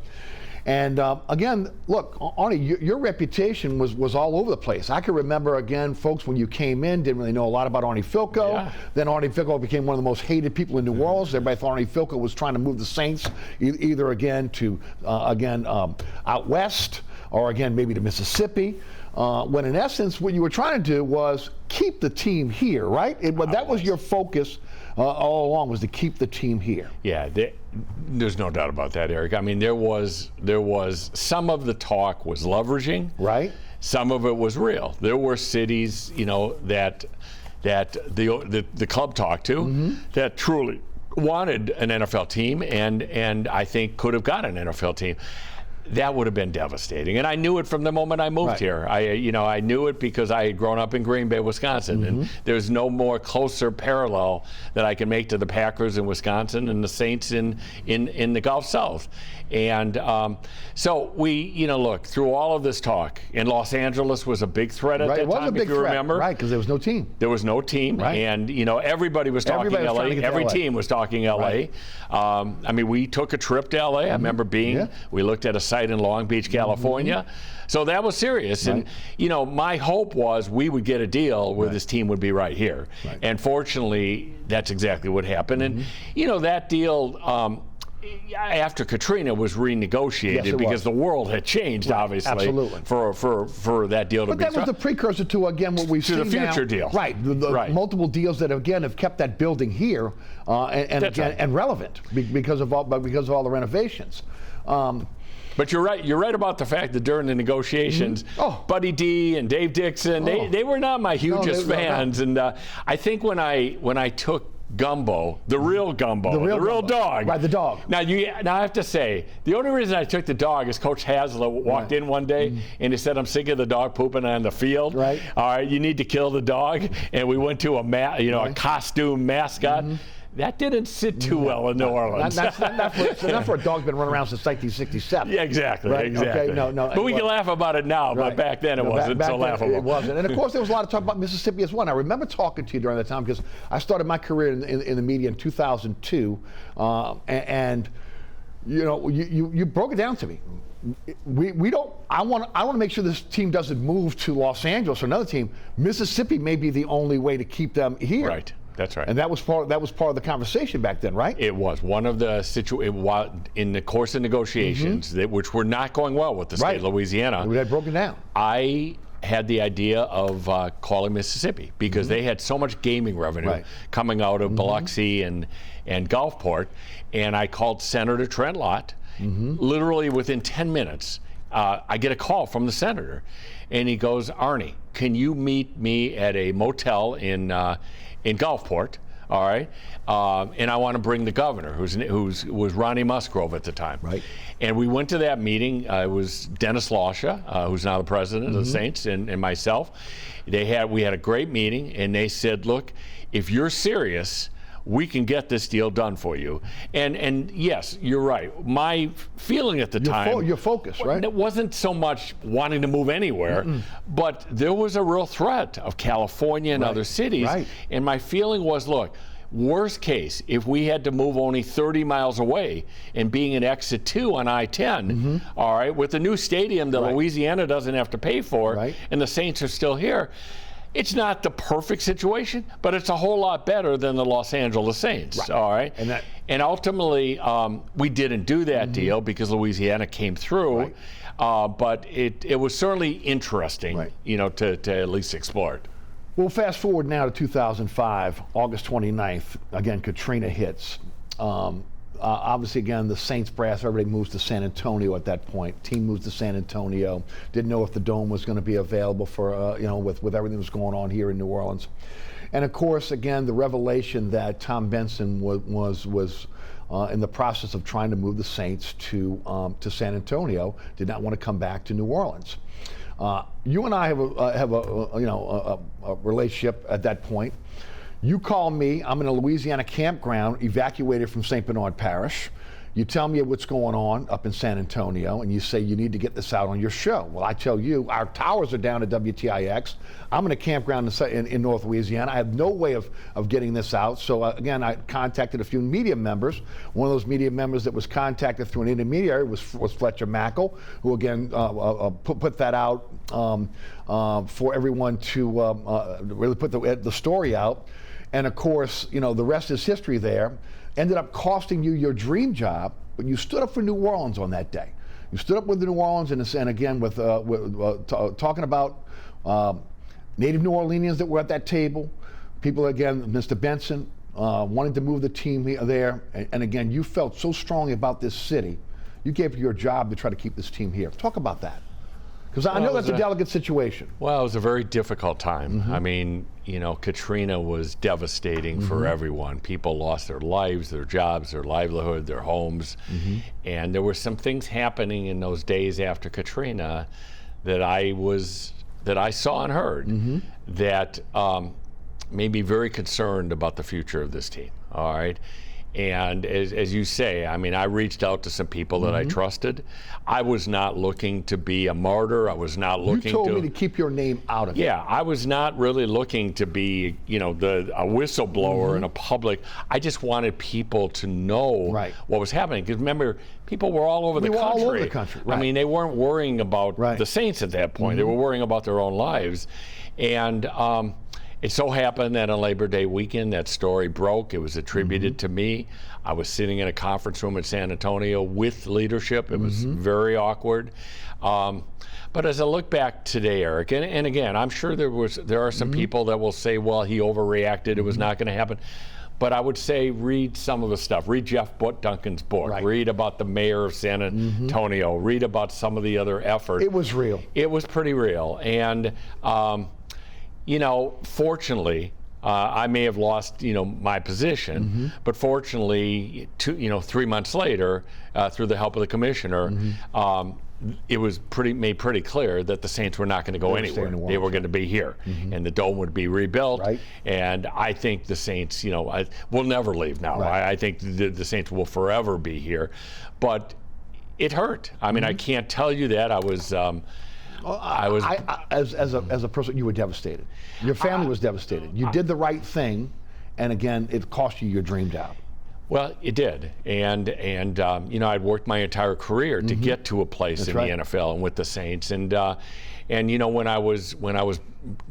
And again, look, Arnie, your reputation was all over the place. I can remember, again, folks, when you came in, didn't really know a lot about Arnie Fielkow. Yeah. Then Arnie Fielkow became one of the most hated people in New Orleans. Everybody thought Arnie Fielkow was trying to move the Saints either again to out west, or again maybe to Mississippi. When in essence, what you were trying to do was keep the team here, right? That was your focus all along, was to keep the team here. Yeah, there's no doubt about that, Eric. I mean, there was some of the talk was leveraging, right? Some of it was real. There were cities, that the club talked to that truly wanted an NFL team, and I think could have got an NFL team. That would have been devastating, and I knew it from the moment I moved here. I knew it because I had grown up in Green Bay, Wisconsin, and there's no more closer parallel that I can make to the Packers in Wisconsin and the Saints in the Gulf South. And so we, look, through all of this talk, and Los Angeles was a big threat at that time, it was a big if you threat, remember. Right, because there was no team. There was no team, and everybody was talking LA. Every team was talking LA. Right. I mean, we took a trip to LA. I remember we looked at a site in Long Beach, California. So that was serious. And, my hope was we would get a deal where this team would be right here. Right. And fortunately, that's exactly what happened. And, that deal, after Katrina was renegotiated because the world had changed, obviously, for that deal to be. But that was the precursor to, again, what we've seen to the future deal. Right, the multiple deals that, again, have kept that building here and relevant because of all the renovations. But you're right. You're right about the fact that during the negotiations, Buddy D and Dave Dixon, they were not my hugest fans. And I think when I took Gumbo, the real Gumbo, the real dog. Right, the dog. Now I have to say, the only reason I took the dog is Coach Hasler walked in one day and he said, "I'm sick of the dog pooping on the field. Right. All right, you need to kill the dog." And we went to a costume mascot. That didn't sit too well in New Orleans. Not for a dog's been running around since 1967. Yeah, exactly. Right? Exactly. Okay, no. But we can laugh about it now, but back then it wasn't so laughable. It wasn't. And of course, there was a lot of talk about Mississippi as well. And I remember talking to you during that time because I started my career in the media in 2002, and you broke it down to me. We don't. I want to make sure this team doesn't move to Los Angeles or another team. Mississippi may be the only way to keep them here. Right. That's right. And that was part of the conversation back then, right? It was one of the in the course of negotiations which were not going well with the state of Louisiana. We had broken down. I had the idea of calling Mississippi because they had so much gaming revenue coming out of Biloxi and Gulfport, and I called Senator Trent Lott. Literally within 10 minutes, I get a call from the senator, and he goes, "Arnie, can you meet me at a motel in Gulfport, all right? And I want to bring the governor, who was Ronnie Musgrove at the time." Right. And we went to that meeting. It was Dennis Lauscha, who's now the president of the Saints, and myself. We had a great meeting, and they said, "Look, if you're serious, we can get this deal done for you." And yes, you're right. My feeling at the time, your focus, right? It wasn't so much wanting to move anywhere, but there was a real threat of California and other cities. Right. And my feeling was, look, worst case, if we had to move only 30 miles away and being an exit 2 on I-10, all right, with a new stadium that Louisiana doesn't have to pay for, and the Saints are still here, it's not the perfect situation, but it's a whole lot better than the Los Angeles Saints, all right? And ultimately, we didn't do that deal because Louisiana came through, but it was certainly interesting, to at least explore it. Well, fast forward now to 2005, August 29th. Again, Katrina hits. obviously, again, the Saints brass, everybody moves to San Antonio at that point. Team moves to San Antonio. Didn't know if the Dome was going to be available for, with everything that was going on here in New Orleans. And of course, again, the revelation that Tom Benson was in the process of trying to move the Saints to San Antonio, did not want to come back to New Orleans. You and I have a relationship at that point. You call me. I'm in a Louisiana campground, evacuated from St. Bernard Parish. You tell me what's going on up in San Antonio, and you say you need to get this out on your show. Well, I tell you, our towers are down at WTIX. I'm in a campground in North Louisiana. I have no way of getting this out. So again, I contacted a few media members. One of those media members that was contacted through an intermediary was Fletcher Mackel, who again put that out for everyone to really put the story out. And of course, the rest is history there. Ended up costing you your dream job, but you stood up for New Orleans on that day. You stood up with the New Orleans, and again, with talking about native New Orleanians that were at that table. People, again, Mr. Benson, wanting to move the team there. And again, you felt so strongly about this city. You gave your job to try to keep this team here. Talk about that. Because I know that's a delicate situation. Well, it was a very difficult time. I mean, Katrina was devastating for everyone. People lost their lives, their jobs, their livelihood, their homes. And there were some things happening in those days after Katrina that I saw and heard that made me very concerned about the future of this team. All right. And as you say, I mean, I reached out to some people that I trusted. I was not looking to be a martyr. I was not looking to... You told me to keep your name out of it. Yeah, I was not really looking to be, a whistleblower in a public. I just wanted people to know what was happening. Because remember, people were all over the country. All over the country, right. I mean, they weren't worrying about the Saints at that point. They were worrying about their own lives. And it so happened that on Labor Day weekend, that story broke. It was attributed to me. I was sitting in a conference room in San Antonio with leadership. It was very awkward. But as I look back today, Eric, and again, I'm sure there are some people that will say, well, he overreacted. It was not going to happen. But I would say read some of the stuff. Read Jeff Duncan's book. Read about the mayor of San Antonio. Read about some of the other efforts. It was real. It was pretty real. And fortunately, I may have lost, my position, but fortunately, 3 months later, through the help of the commissioner, it was made pretty clear that the Saints were not going to go anywhere. They were going to be here, and the Dome would be rebuilt. And I think the Saints, will never leave now. I think the Saints will forever be here, but it hurt. I mean, I can't tell you that. As a person, you were devastated. Your family was devastated. You did the right thing, and again, it cost you your dream job. Well, it did, and I'd worked my entire career to get to a place in the NFL and with the Saints, and when I was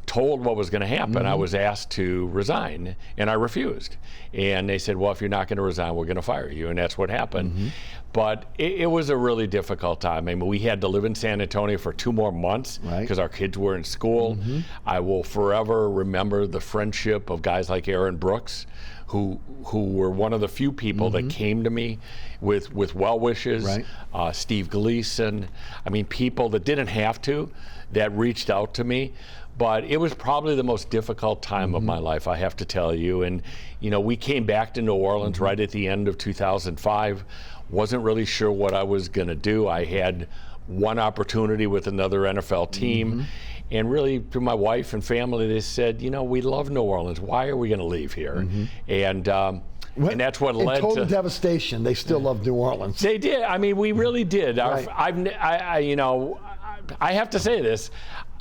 told what was going to happen, I was asked to resign, and I refused. And they said, well, if you're not going to resign, we're going to fire you, and that's what happened. But it was a really difficult time. I mean, we had to live in San Antonio for 2 more months because our kids were in school. I will forever remember the friendship of guys like Aaron Brooks, who were one of the few people that came to me with well wishes. Steve Gleason. I mean, people that didn't have to, that reached out to me. But it was probably the most difficult time of my life, I have to tell you. And, we came back to New Orleans right at the end of 2005. Wasn't really sure what I was going to do. I had one opportunity with another NFL team. And really, to my wife and family, they said, we love New Orleans. Why are we going to leave here? And that's what led to total devastation. They still love New Orleans. They did. I mean, we really did. I have to say this.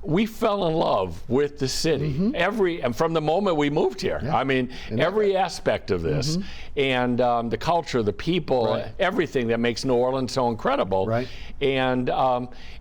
We fell in love with the city and from the moment we moved here. I mean, every aspect of this, and the culture, the people, everything that makes New Orleans so incredible. And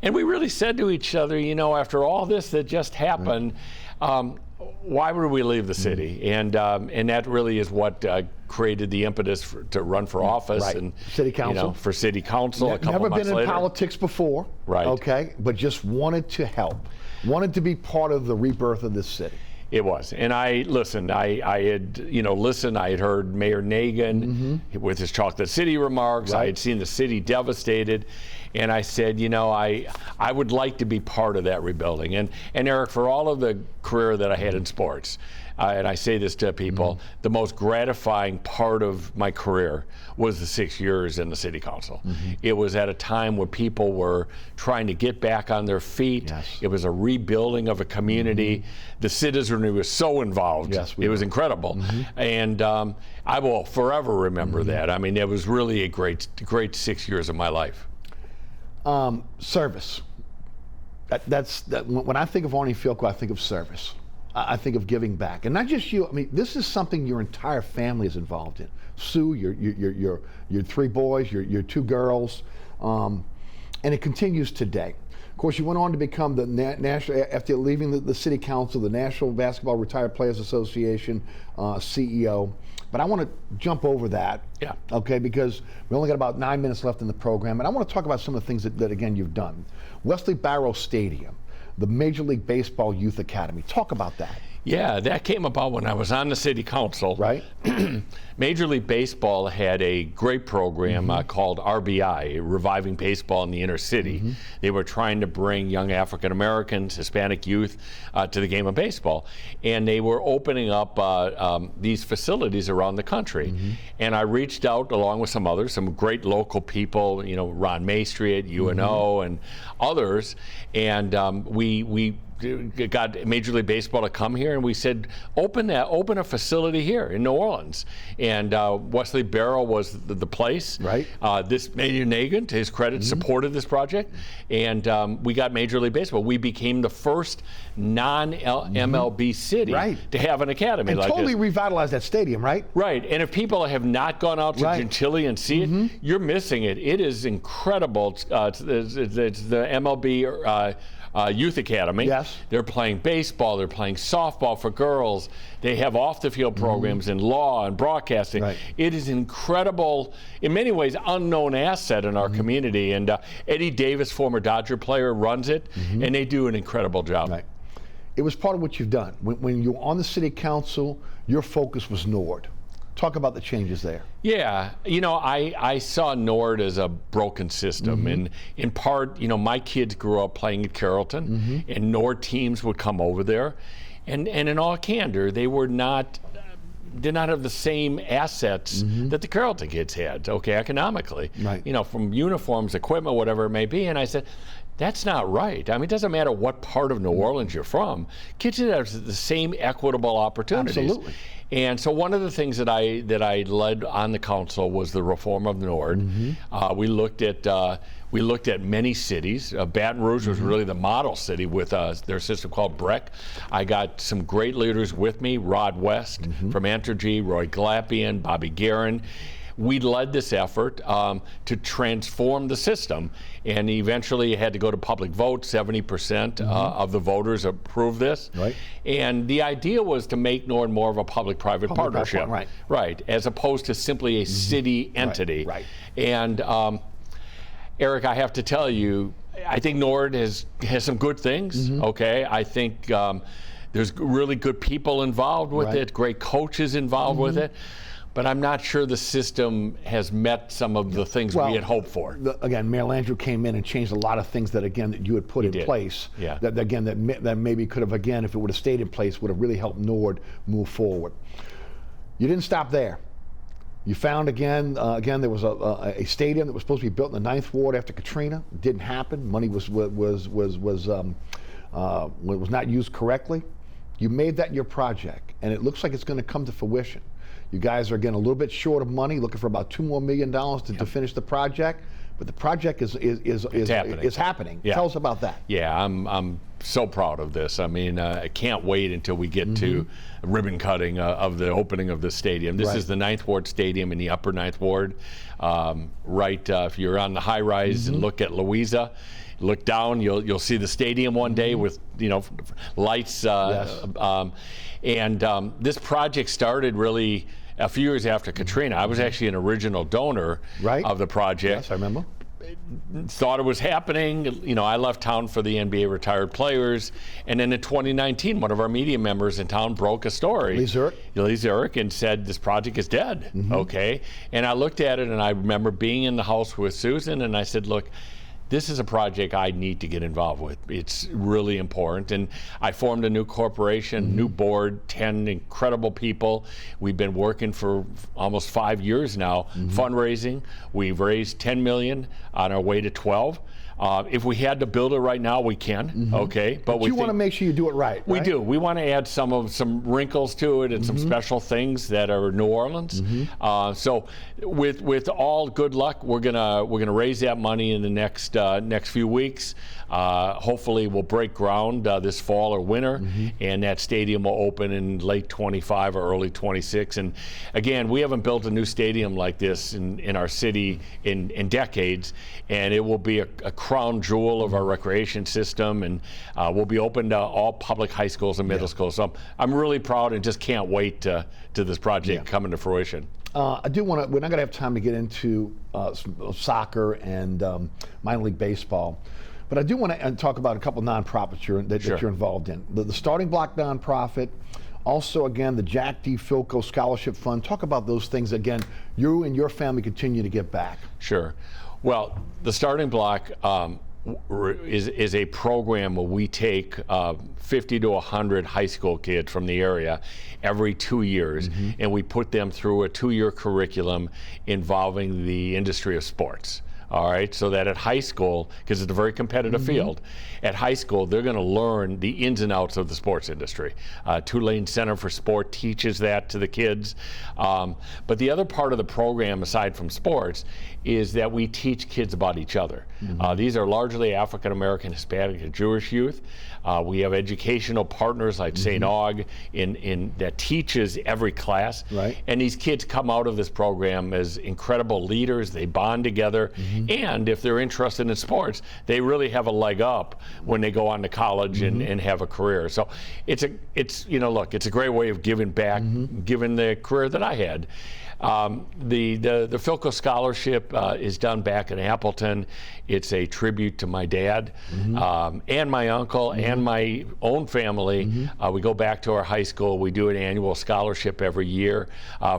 we really said to each other, after all this that just happened, why would we leave the city? And that really is what created the impetus to run for office and city council. For city council. A couple never months been in later. Politics before. Okay, but just wanted to help. Wanted to be part of the rebirth of this city. It was, and I listened. I had, listened. I had heard Mayor Nagin with his Chocolate City remarks. Right. I had seen the city devastated, and I said, I would like to be part of that rebuilding. And Eric, for all of the career that I had in sports, and I say this to people, the most gratifying part of my career was the 6 years in the city council. It was at a time where people were trying to get back on their feet. Yes. It was a rebuilding of a community. The citizenry was so involved. Yes, it was incredible. And I will forever remember that. I mean, it was really a great 6 years of my life. Service. When I think of Arnie Fielkow, I think of service. I think of giving back, and not just you. I mean, this is something your entire family is involved in. Sue, your 3 boys, your 2 girls, and it continues today. Of course, you went on to become the national, after leaving the city council, the National Basketball Retired Players Association CEO. But I want to jump over that, okay, because we only got about 9 minutes left in the program, and I want to talk about some of the things that again, you've done. Wesley Barrow Stadium, the Major League Baseball Youth Academy. Talk about that. Yeah, that came about when I was on the city council. Right. Major League Baseball had a great program called RBI, Reviving Baseball in the Inner City. They were trying to bring young African Americans, Hispanic youth to the game of baseball. And they were opening up these facilities around the country. And I reached out along with some others, some great local people, Ron Maestri at UNO and others. And we got Major League Baseball to come here, and we said, open a facility here in New Orleans. And Wesley Barrow was the place. Right. This Mayor Nagin, to his credit, supported this project, and we got Major League Baseball. We became the first non-MLB city to have an academy and like totally this. revitalized that stadium, right? Right, and if people have not gone out to Gentilly and see it, you're missing it. It is incredible. It's the MLB Youth Academy. Yes. They're playing baseball, they're playing softball for girls. They have off-the-field programs in law and broadcasting. Right. It is incredible, in many ways, unknown asset in our community. And Eddie Davis, former Dodger player, runs it, and they do an incredible job. Right. It was part of what you've done. When you were on the city council, your focus was NORD. Talk about the changes there. Yeah, I saw NORD as a broken system, and in part, my kids grew up playing at Carrollton, and NORD teams would come over there, and in all candor, they did not have the same assets that the Carrollton kids had, economically. Right. From uniforms, equipment, whatever it may be, and I said, that's not right. I mean, it doesn't matter what part of New Orleans you're from. Kids should have the same equitable opportunities. Absolutely. And so one of the things that I led on the council was the reform of NORD. We looked at many cities. Baton Rouge was really the model city with their system called BREC. I got some great leaders with me: Rod West from Entergy, Roy Glapian, Bobby Guerin. We led this effort to transform the system, and eventually it had to go to public vote. 70% of the voters approved this. Right. And the idea was to make NORD more of a public-private partnership. Right, as opposed to simply a city entity. Right. And Eric, I have to tell you, I think NORD has some good things, I think there's really good people involved with it, great coaches involved with it. But I'm not sure the system has met some of the things we had hoped for. Again, Mayor Landrieu came in and changed a lot of things that you had put in place. Yeah. That maybe could have, again, if it would have stayed in place, would have really helped NORD move forward. You didn't stop there. You found again there was a stadium that was supposed to be built in the 9th Ward after Katrina. It didn't happen. Money was not used correctly. You made that your project, and it looks like it's going to come to fruition. You guys are getting a little bit short of money, looking for about $2 more million to finish the project, but the project is happening. Yeah. Tell us about that. Yeah, I'm so proud of this. I mean, I can't wait until we get to ribbon cutting of the opening of the stadium. This is the 9th Ward Stadium in the upper 9th Ward. If you're on the high rise and look at Louisa, look down, you'll see the stadium one day with lights. This project started really a few years after Katrina. I was actually an original donor of the project. Yes, I remember. thought it was happening. You know, I left town for the NBA retired players, and then in 2019, one of our media members in town broke a story. Lee Zurich, and said this project is dead. Okay, and I looked at it, and I remember being in the house with Susan, and I said, look, this is a project I need to get involved with. It's really important. And I formed a new corporation, new board, 10 incredible people. We've been working for almost 5 years now, fundraising. We've raised $10 million on our way to 12. If we had to build it right now, we can, okay? But you want to make sure you do it right, We do. We want to add some wrinkles to it and some special things that are New Orleans. So with all good luck, we're gonna raise that money in the next few weeks. Hopefully we'll break ground this fall or winter, and that stadium will open in late 25 or early 26. And again, we haven't built a new stadium like this in our city in decades, and it will be a crown jewel of our recreation system, and will be open to all public high schools and middle schools. So I'm really proud and just can't wait to this project coming to fruition. I do want to, we're not going to have time to get into soccer and minor league baseball, but I do want to talk about a couple nonprofits that you're involved in. The Starting Block nonprofit, also again the Jack D. Fielkow Scholarship Fund. Talk about those things again. You and your family continue to give back. Sure. Well, the Starting Block is a program where we take 50 to 100 high school kids from the area every 2 years, and we put them through a 2-year curriculum involving the industry of sports. All right, so that at high school, because it's a very competitive field, at high school they're going to learn the ins and outs of the sports industry. Tulane Center for Sport teaches that to the kids. But the other part of the program, aside from sports, is that we teach kids about each other. These are largely African American, Hispanic, and Jewish youth. We have educational partners like St. Aug that teaches every class. And these kids come out of this program as incredible leaders. They bond together. And if they're interested in sports, they really have a leg up when they go on to college and have a career. So it's a great way of giving back, given the career that I had. The Fielkow Scholarship is done back in Appleton. It's a tribute to my dad and my uncle and my own family. We go back to our high school. We do an annual scholarship every year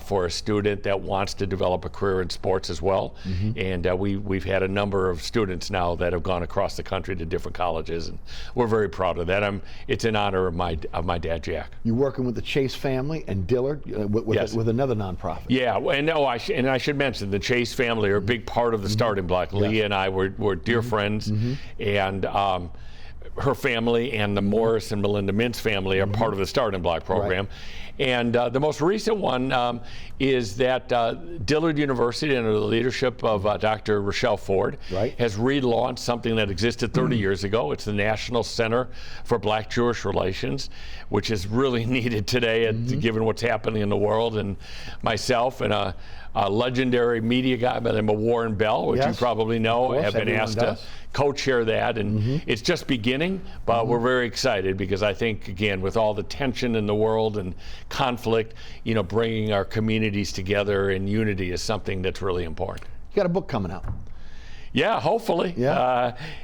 for a student that wants to develop a career in sports as well. And we've had a number of students now that have gone across the country to different colleges, and we're very proud of that. It's in honor of my dad, Jack. You're working with the Chase family and Dillard with another nonprofit. Yeah, and I should mention the Chase family are a big part of the Starting Block. Leah and I were dear friends, and her family and the Morris and Melinda Mintz family are part of the Starting Block program. And the most recent one is that Dillard University, under the leadership of Dr. Rochelle Ford, has relaunched something that existed 30 years ago. It's the National Center for Black-Jewish Relations, which is really needed today, given what's happening in the world. And myself and a legendary media guy by the name of Warren Bell, which you probably know, have been asked to co-chair that, and it's just beginning, but we're very excited because I think, again, with all the tension in the world and conflict, bringing our communities together in unity is something that's really important. You got a book coming out. Yeah, hopefully.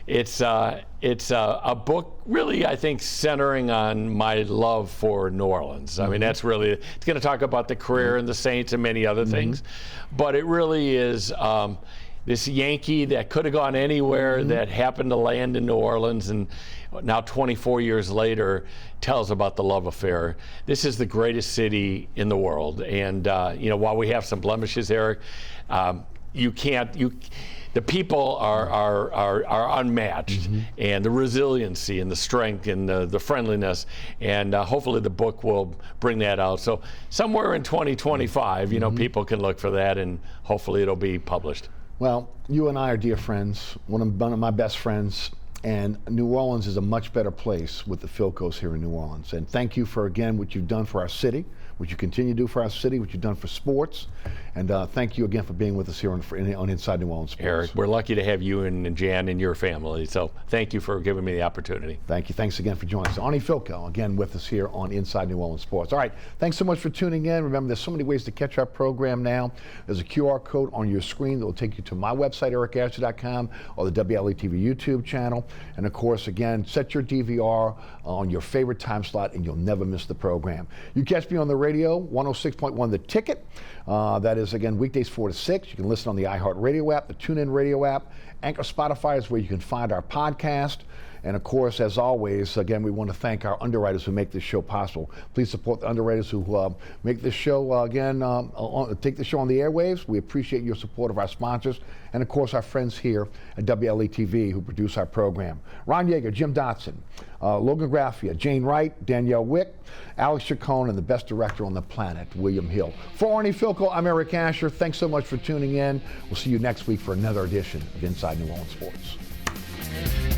It's a book really, I think, centering on my love for New Orleans. I mean, that's really, it's going to talk about the career and the Saints and many other things, but it really is this Yankee that could have gone anywhere that happened to land in New Orleans, and now 24 years later tells about the love affair. This is the greatest city in the world, and while we have some blemishes, Eric, the people are unmatched, and the resiliency and the strength and the friendliness, and hopefully the book will bring that out. So somewhere in 2025, people can look for that, and hopefully it'll be published. Well, you and I are dear friends, one of my best friends, and New Orleans is a much better place with the Fielkows here in New Orleans. And thank you for, again, what you've done for our city, what you continue to do for our city, what you've done for sports. And thank you again for being with us here on Inside New Orleans Sports. Eric, we're lucky to have you and Jan and your family. So thank you for giving me the opportunity. Thank you. Thanks again for joining us. Arnie Fielkow again with us here on Inside New Orleans Sports. All right. Thanks so much for tuning in. Remember, there's so many ways to catch our program now. There's a QR code on your screen that will take you to my website, ericasher.com, or the WLAE-TV YouTube channel. And of course, again, set your DVR on your favorite time slot and you'll never miss the program. You catch me on the radio, 106.1 The Ticket. That is, again, weekdays 4 to 6. You can listen on the iHeartRadio app, the TuneIn Radio app. Anchor Spotify is where you can find our podcast. And of course, as always, again, we want to thank our underwriters who make this show possible. Please support the underwriters who make this show, take the show on the airwaves. We appreciate your support of our sponsors. And of course, our friends here at WLAE-TV who produce our program. Ron Yeager, Jim Dotson, Logan Graffia, Jane Wright, Danielle Wick, Alex Chacon, and the best director on the planet, William Hill. For Arnie Fielkow, I'm Eric Asher. Thanks so much for tuning in. We'll see you next week for another edition of Inside New Orleans Sports.